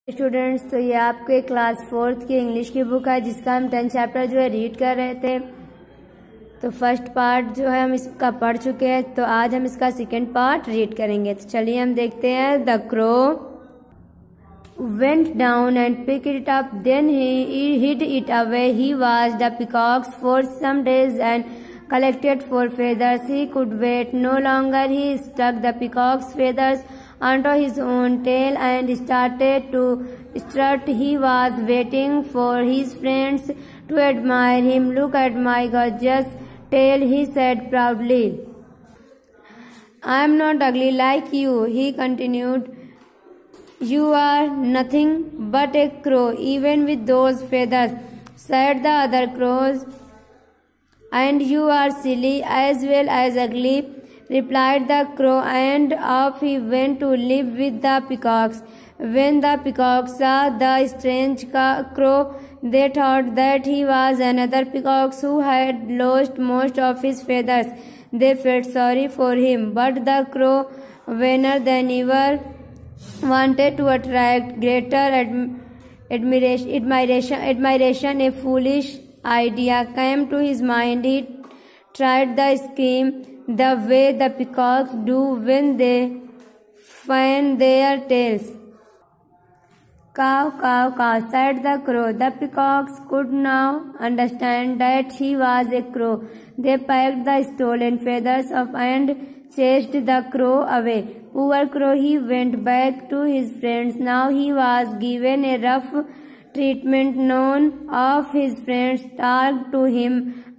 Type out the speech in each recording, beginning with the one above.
Students, तो ये आपके क्लास 4th की इंग्लिश की बुक है जिसका हम 10 चैप्टर जो है रीड कर रहे थे। तो फर्स्ट पार्ट जो है हम इसका पढ़ चुके हैं, तो आज हम इसका सेकंड पार्ट रीड करेंगे। तो चलिए हम देखते हैं। The crow went down and picked it up, then he hid it away. He watched the peacocks for some days and collected 4 feathers. He could wait no longer. He stuck the peacock's feathers onto his own tail and started to strut. He was waiting for his friends to admire him. "Look at my gorgeous tail," he said proudly. "I am not ugly like you," he continued. "You are nothing but a crow, even with those feathers," said the other crows. "And you are silly as well as ugly," replied the crow, and off he went to live with the peacocks. When the peacocks saw the strange crow, they thought that he was another peacock who had lost most of his feathers. They felt sorry for him, but the crow, vainer than ever, wanted to attract greater admiration. A foolish idea came to his mind. He tried the scheme the way the peacocks do when they fan their tails. "Caw, caw, caw," said the crow. The peacocks could now understand that he was a crow. They packed the stolen feathers up and chased the crow away. Poor crow, he went back to his friends. Now he was given a rough treatment. None of his friends talked to him.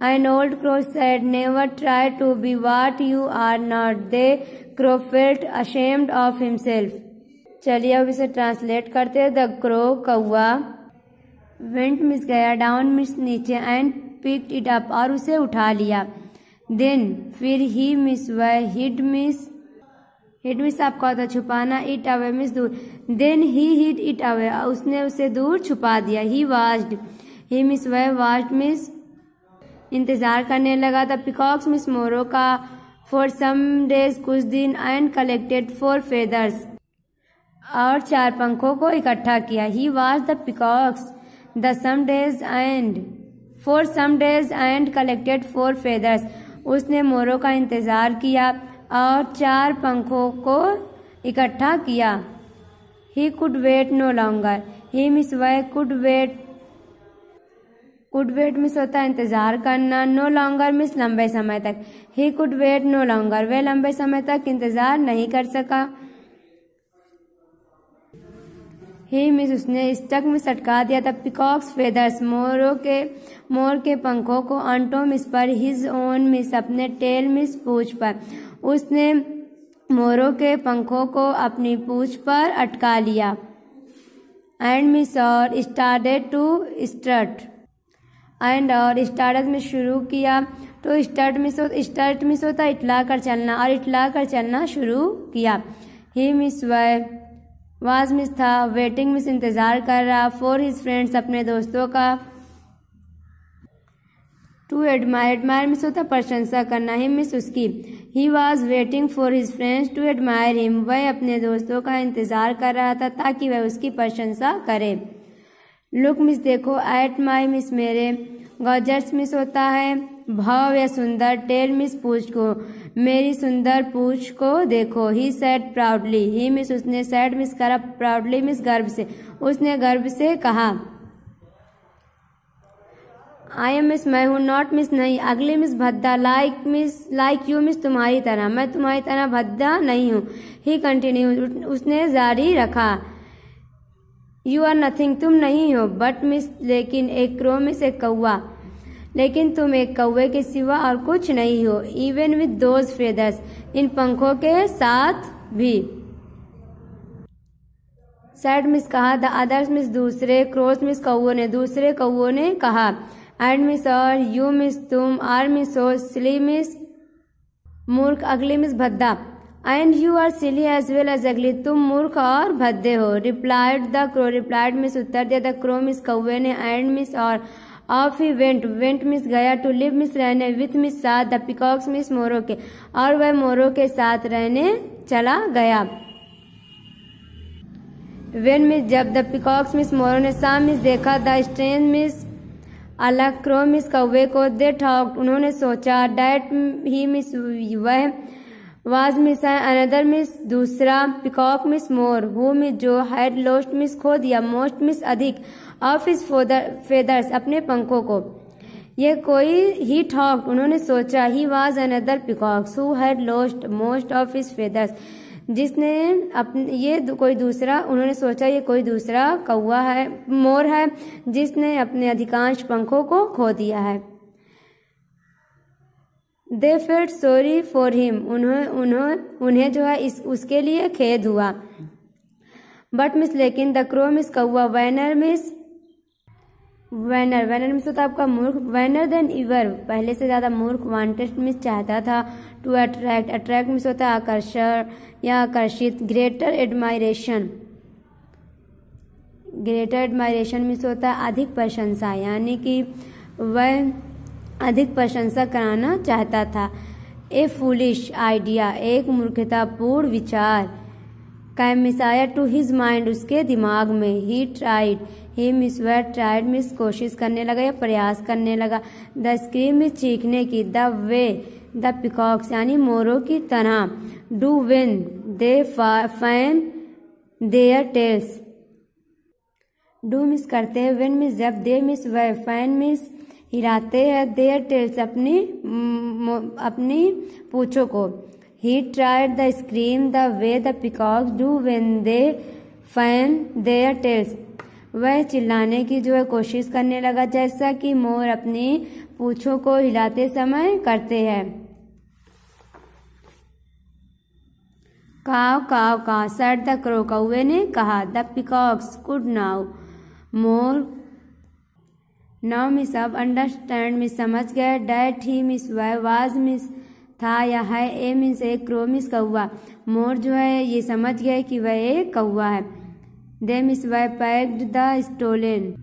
An old crow said, "Never try to be what you are not." The crow felt ashamed of himself. चलिए अब इसे ट्रांसलेट करते हैं। The crow, कौआ, went means गया, down means नीचे, and picked it up और उसे उठा लिया। देन फिर, ही मिस वह, हिड मिस आपका होता छुपाना, इट अवे मिस दूर। Then he hid it away, उसने उसे दूर छुपा दिया। ही वाच्ड, ही मिस वह, वाच्ड मिस इंतजार करने लगा था। पिकॉक्स मिस मोरों का, फॉर सम डेज कुछ दिन, एंड कलेक्टेड 4 फेदर्स और 4 पंखों को इकट्ठा किया। He watch the peacocks the some days and for some days and collected 4 feathers, उसने मोरों का इंतजार किया और 4 पंखों को इकट्ठा किया। He could wait no longer, he means वह, कुड वेट मिस होता है इंतजार करना, नो लॉन्गर मिस लंबे समय तक। He could wait no longer, वह लंबे समय तक इंतजार नहीं कर सका। ही मिस, उसने स्टक में सटका दिया था। पिकॉक्स फेदर्स, मोर के पंखों को, अंटो मिस पर, हिज ओन मिस, अपने, टेल मिस पूंछ पर, उसने मोरों के पंखों को अपनी पूंछ पर अटका लिया। एंड मिस, और स्टार्टेड टू स्ट्रट, एंड और स्टार्ट में शुरू किया। तो स्टार्ट मिस होता इटला कर चलना, और इटला कर चलना शुरू किया। ही मिस वह, वाज मिस था, वेटिंग मिस इंतजार कर रहा, फॉर हिज फ्रेंड्स अपने दोस्तों का, टू एडमायर मिस होता प्रशंसा करना, हिम मिस उसकी। He was waiting for his friends to admire him, वह अपने दोस्तों का इंतजार कर रहा था ताकि वह उसकी प्रशंसा करे। लुक मिस देखो, एट माई मिस मेरे, गॉर्जियस मिस होता है भाव या सुंदर, टेल मिस पूंछ को, मेरी सुंदर पूंछ को देखो। He said proudly, he miss उसने, सेड मिस करा, प्राउडली मिस गर्व से, उसने गर्व से कहा। आई एम मिस मैं हूँ, नॉट मिस नहीं, अगली मिस भद्दा, लाइक यू मिस तुम्हारी तरह, मैं तुम्हारी तरह भद्दा नहीं हूँ। ही कंटिन्यू, उसने जारी रखा। यू आर नथिंग, तुम नहीं हो, बट मिस लेकिन, एक क्रो मिस एक कौआ, लेकिन तुम एक कौवे के सिवा और कुछ नहीं हो। इवन विद दोज फेदर्स, इन पंखों के साथ भी। सैड मिस कहा, द अदर्स मिस दूसरे, क्रोस मिस कौओं ने, दूसरे कौओं ने कहा। एंड मिस और, यू मिस तुम, आर मिस हो, सिली मिस मूर्ख, अगली मिस भद्दा, and you are silly as well as ugly, तुम मूर्ख और भद्दे हो। Replied the crow, replied means उत्तर दिया, द क्रो मिस कौवे ने, एंड मिस और, ऑफ ही वेंट मिस गया, टू लिव मिस रहने, विथ मिस साथ, द पिकॉक्स मिस मोरों के, और वह मोरों के साथ रहने चला गया। वेन मिस जब द पिकॉक्स मिस मोर ने सा मिस देखा द स्ट्रेंज मिस अलग क्रो मिस कौवे को दे टॉक्ड उन्होंने सोचा डैट ही मिस वह वाज मिस अनदर मिस दूसरा peacock miss more who miss जो हैड लॉस्ट मिस खो दिया मोस्ट मिस अधिक ऑफ हिज फेदर्स अपने पंखों को। ये कोई ही टॉक्ड उन्होंने सोचा he was another peacocks who had lost most of his feathers जिसने ये कोई दूसरा उन्होंने सोचा ये कोई दूसरा कौवा है मोर है जिसने अपने अधिकांश पंखों को खो दिया है। They felt sorry for him उन्हें जो है उसके लिए खेद हुआ। बट मिस लेकिन द क्रो मिस कौवा वैनर मिस होता आपका मूर्ख वैनर देन इवर पहले से ज्यादा मूर्ख वांटेड मिस चाहता था। टू अट्रैक्ट मिस होता है आकर्षण या आकर्षित। ग्रेटर एडमायरेशन मिस होता है अधिक प्रशंसा यानी कि वह अधिक प्रशंसा कराना चाहता था। ए फूलिश आइडिया एक मूर्खतापूर्ण विचार कैम मिस आया टू हिज माइंड उसके दिमाग में। ही ट्राइड ही मिस वह ट्राइड मिस कोशिश करने लगा या प्रयास करने लगा। द स्क्रीम मिस चीखने की। द वे द पिकॉक्स यानी मोरों की तरह। Do win they fan there tales do miss करते हैं वेन मिस जब दे मिस वह फैन मिस हिराते हैं देयर टेल्स अपनी पूछों को। He tried the scream the way the peacocks do when they fan there tales वह चिल्लाने की जो है कोशिश करने लगा जैसा कि मोर अपनी पूंछों को हिलाते समय करते हैं। काव काव का सेड द क्रो कौवे ने कहा। The peacocks could now more now miss अब अंडरस्टैंड मिस समझ गए। डैट ही मिस वह वाज मिस था या है। ए मिस एक क्रो मिस कौवा मोर जो है ये समझ गए कि वह एक कौवा है। दे मिस वह packed the stolen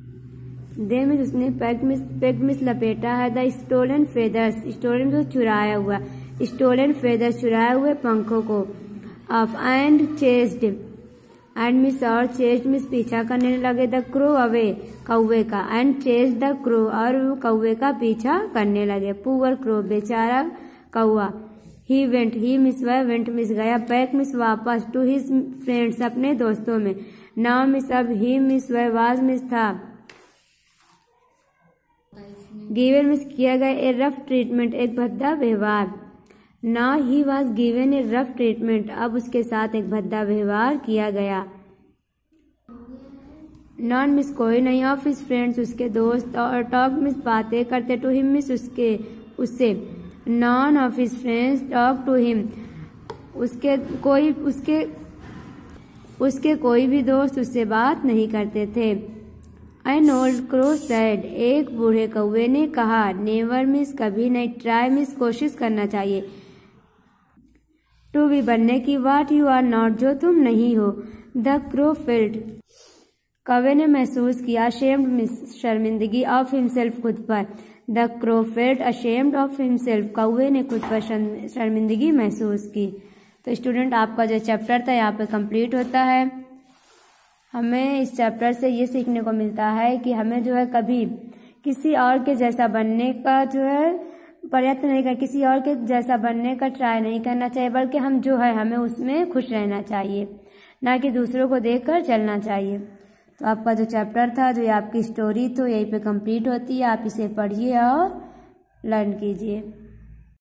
they means उसने पैक्ड मिस लपेटा है। द स्टोलन फेदर्स स्टोलन तो चुराया हुआ स्टोलन फेदर्स चुराए हुए पंखों को। Of and chased and means और चेस्ड मिस पीछा करने लगे। द क्रो अवे कौवे का एंड चेस्ड द क्रो और वो कौवे का पीछा करने लगे। पुअर क्रो बेचारा कौवा। ही वेंट ही मिस वह वेंट मिस गया। बैक मिस वापस टू हिज फ्रेंड्स अपने दोस्तों में। नाउ मिस अब ही मिस वह वाज मिस था। गिवन मिस किया गया। ए रफ ट्रीटमेंट एक भद्दा व्यवहार। Now he was given A rough treatment अब उसके साथ एक भद्दा व्यवहार किया गया। नॉन मिस कोई नहीं। ऑफ हिज फ्रेंड्स उसके दोस्त और टॉक मिस बातें करते। टू हिम मिस उससे none of his friends talk to him उसके कोई भी दोस्त उससे बात नहीं करते थे। एन ओल्ड क्रो सेड एक बूढ़े कौवे ने कहा। नेवर मिस कभी नहीं। ट्राई मिस कोशिश करना चाहिए। टू बी बनने की। वाट यू आर नॉट जो तुम नहीं हो। द क्रो फेल्ट कौवे ने महसूस किया। अशेम्ड मिस शर्मिंदगी ऑफ हिमसेल्फ खुद पर। The crow felt ashamed of himself कौवे ने खुद पर शर्मिंदगी महसूस की। तो स्टूडेंट आपका जो चैप्टर था यहाँ पे कंप्लीट होता है। हमें इस चैप्टर से ये सीखने को मिलता है कि हमें जो है कभी किसी और के जैसा बनने का जो है प्रयत्न नहीं कर किसी और के जैसा बनने का ट्राई नहीं करना चाहिए बल्कि हम जो है हमें उसमें खुश रहना चाहिए ना कि दूसरों को देखकर चलना चाहिए। तो आपका जो चैप्टर था जो ये आपकी स्टोरी तो यहीं पे कंप्लीट होती है। आप इसे पढ़िए और लर्न कीजिए।